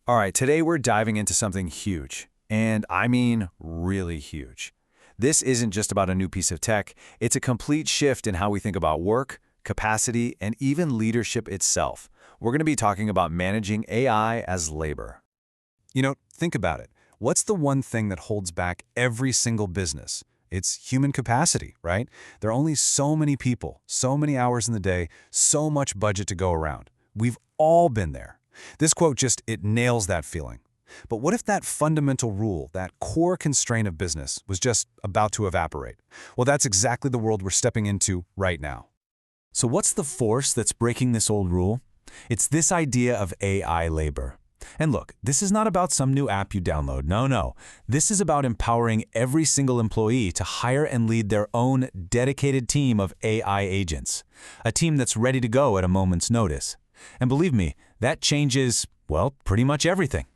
All right, today we're diving into something huge, and I mean really huge. This isn't just about a new piece of tech, it's a complete shift in how we think about work, capacity, and even leadership itself. We're going to be talking about managing AI as labor. Think about it. What's the one thing that holds back every single business? It's human capacity, right? There are only so many people, so many hours in the day, so much budget to go around. We've all been there. This quote it nails that feeling. But what if that fundamental rule, that core constraint of business, was just about to evaporate? Well, that's exactly the world we're stepping into right now. So what's the force that's breaking this old rule? It's this idea of AI labor. And look, this is not about some new app you download. No. This is about empowering every single employee to hire and lead their own dedicated team of AI agents. A team that's ready to go at a moment's notice. And believe me, that changes, well, pretty much everything.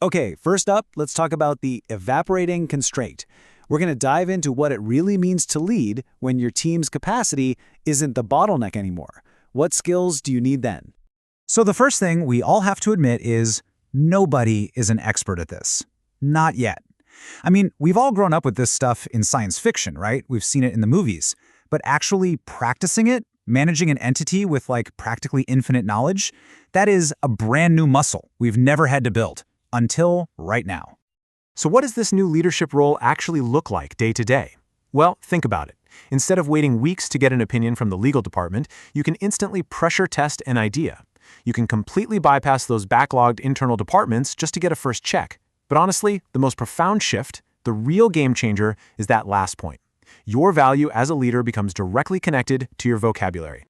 Okay, first up, let's talk about the evaporating constraint. We're going to dive into what it really means to lead when your team's capacity isn't the bottleneck anymore. What skills do you need then? So the first thing we all have to admit is nobody is an expert at this. Not yet. I mean, we've all grown up with this stuff in science fiction, right? We've seen it in the movies. But actually practicing it, managing an entity with practically infinite knowledge, that is a brand new muscle we've never had to build, until right now. So what does this new leadership role actually look like day to day? Well, think about it. Instead of waiting weeks to get an opinion from the legal department, you can instantly pressure test an idea. You can completely bypass those backlogged internal departments just to get a first check. But honestly, the most profound shift, the real game changer, is that last point. Your value as a leader becomes directly connected to your vocabulary.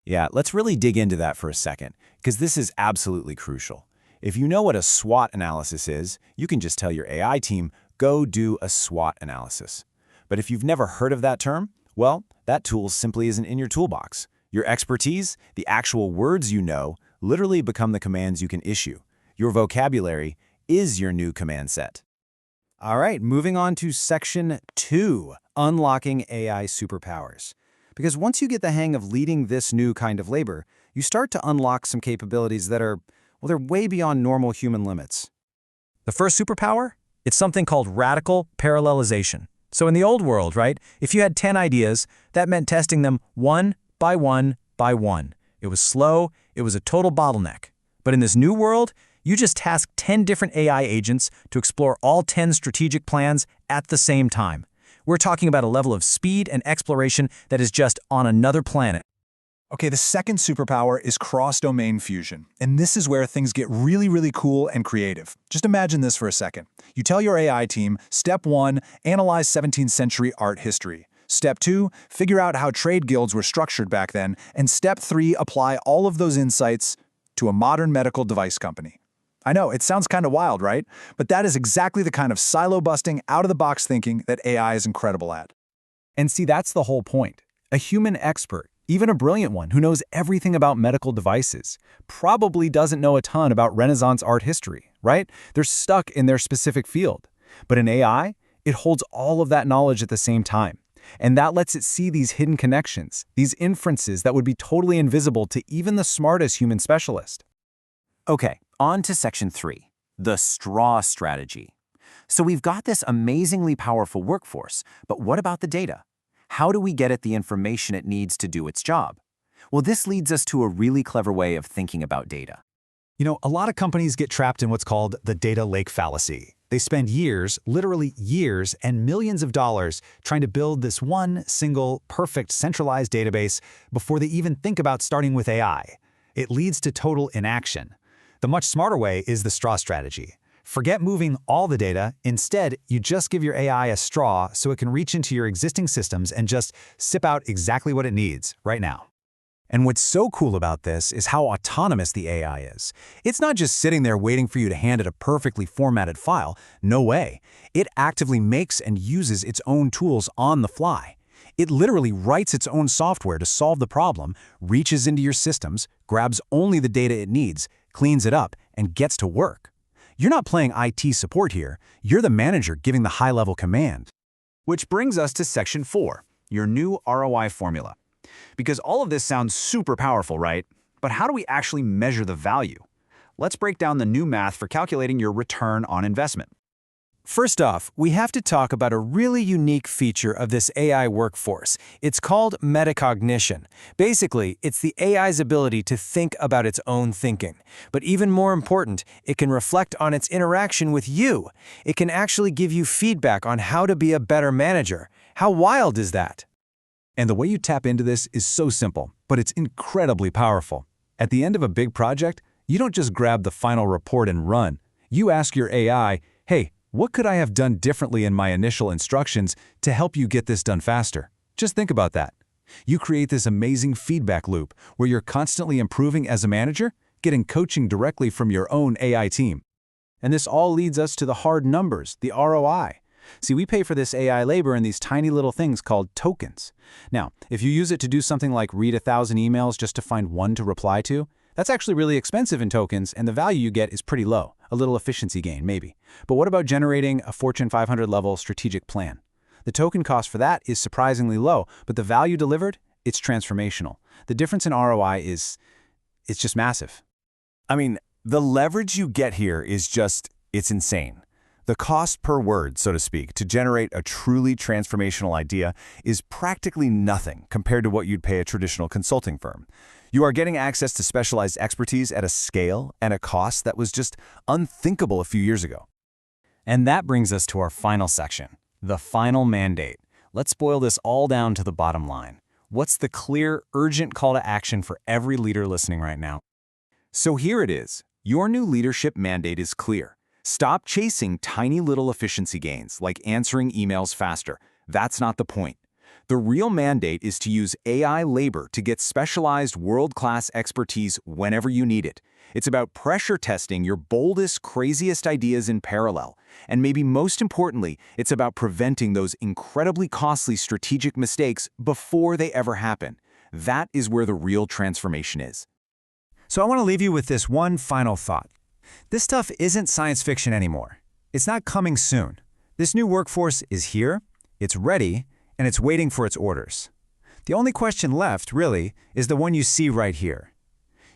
Yeah, let's really dig into that for a second, because this is absolutely crucial. If you know what a SWOT analysis is, you can just tell your AI team, go do a SWOT analysis. But if you've never heard of that term, well, that tool simply isn't in your toolbox. Your expertise, the actual words you know, literally become the commands you can issue. Your vocabulary is your new command set. All right, moving on to Section 2, Unlocking AI Superpowers. Because once you get the hang of leading this new kind of labor, you start to unlock some capabilities that are, well, they're way beyond normal human limits. The first superpower? It's something called radical parallelization. So in the old world, right, if you had 10 ideas, that meant testing them one by one by one. It was slow, it was a total bottleneck. But in this new world, you just task 10 different AI agents to explore all 10 strategic plans at the same time. We're talking about a level of speed and exploration that is just on another planet. Okay, the second superpower is cross-domain fusion. And this is where things get really cool and creative. Just imagine this for a second. You tell your AI team, Step 1, analyze 17th century art history. Step 2, figure out how trade guilds were structured back then. And Step 3, apply all of those insights to a modern medical device company. I know, it sounds kind of wild, right? But that is exactly the kind of silo-busting, out-of-the-box thinking that AI is incredible at. And see, that's the whole point. A human expert, even a brilliant one who knows everything about medical devices, probably doesn't know a ton about Renaissance art history, right? They're stuck in their specific field. But in AI, it holds all of that knowledge at the same time. And that lets it see these hidden connections, these inferences that would be totally invisible to even the smartest human specialist. Okay, on to Section 3, the straw strategy. So we've got this amazingly powerful workforce, but what about the data? How do we get it the information it needs to do its job? Well, this leads us to a really clever way of thinking about data. A lot of companies get trapped in what's called the data lake fallacy. They spend years, literally years, and millions of dollars trying to build this one single, perfect, centralized database before they even think about starting with AI. It leads to total inaction. The much smarter way is the straw strategy. Forget moving all the data. Instead, you just give your AI a straw so it can reach into your existing systems and just sip out exactly what it needs right now. And what's so cool about this is how autonomous the AI is. It's not just sitting there waiting for you to hand it a perfectly formatted file. No way. It actively makes and uses its own tools on the fly. It literally writes its own software to solve the problem, reaches into your systems, grabs only the data it needs, cleans it up, and gets to work. You're not playing IT support here. You're the manager giving the high-level command. Which brings us to Section 4, your new ROI formula. Because all of this sounds super powerful, right? But how do we actually measure the value? Let's break down the new math for calculating your return on investment. First off, we have to talk about a really unique feature of this AI workforce. It's called metacognition. Basically, it's the AI's ability to think about its own thinking. But even more important, it can reflect on its interaction with you. It can actually give you feedback on how to be a better manager. How wild is that? And the way you tap into this is so simple, but it's incredibly powerful. At the end of a big project, you don't just grab the final report and run. You ask your AI, hey, what could I have done differently in my initial instructions to help you get this done faster? Just think about that. You create this amazing feedback loop where you're constantly improving as a manager, getting coaching directly from your own AI team. And this all leads us to the hard numbers, the ROI. See, we pay for this AI labor in these tiny little things called tokens. Now, if you use it to do something like read 1,000 emails just to find one to reply to, that's actually really expensive in tokens, and the value you get is pretty low. A little efficiency gain, maybe. But what about generating a Fortune 500 level strategic plan? The token cost for that is surprisingly low, but the value delivered, it's transformational. The difference in ROI it's just massive. I mean, the leverage you get here is it's insane. The cost per word, so to speak, to generate a truly transformational idea is practically nothing compared to what you'd pay a traditional consulting firm. You are getting access to specialized expertise at a scale and a cost that was just unthinkable a few years ago. And that brings us to our final section, the final mandate. Let's boil this all down to the bottom line. What's the clear, urgent call to action for every leader listening right now? So here it is. Your new leadership mandate is clear. Stop chasing tiny little efficiency gains, like answering emails faster. That's not the point. The real mandate is to use AI labor to get specialized world-class expertise whenever you need it. It's about pressure testing your boldest, craziest ideas in parallel. And maybe most importantly, it's about preventing those incredibly costly strategic mistakes before they ever happen. That is where the real transformation is. So I want to leave you with this one final thought. This stuff isn't science fiction anymore. It's not coming soon. This new workforce is here, it's ready, and it's waiting for its orders. The only question left, really, is the one you see right here.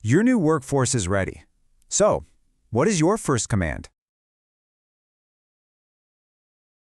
Your new workforce is ready. So, what is your first command?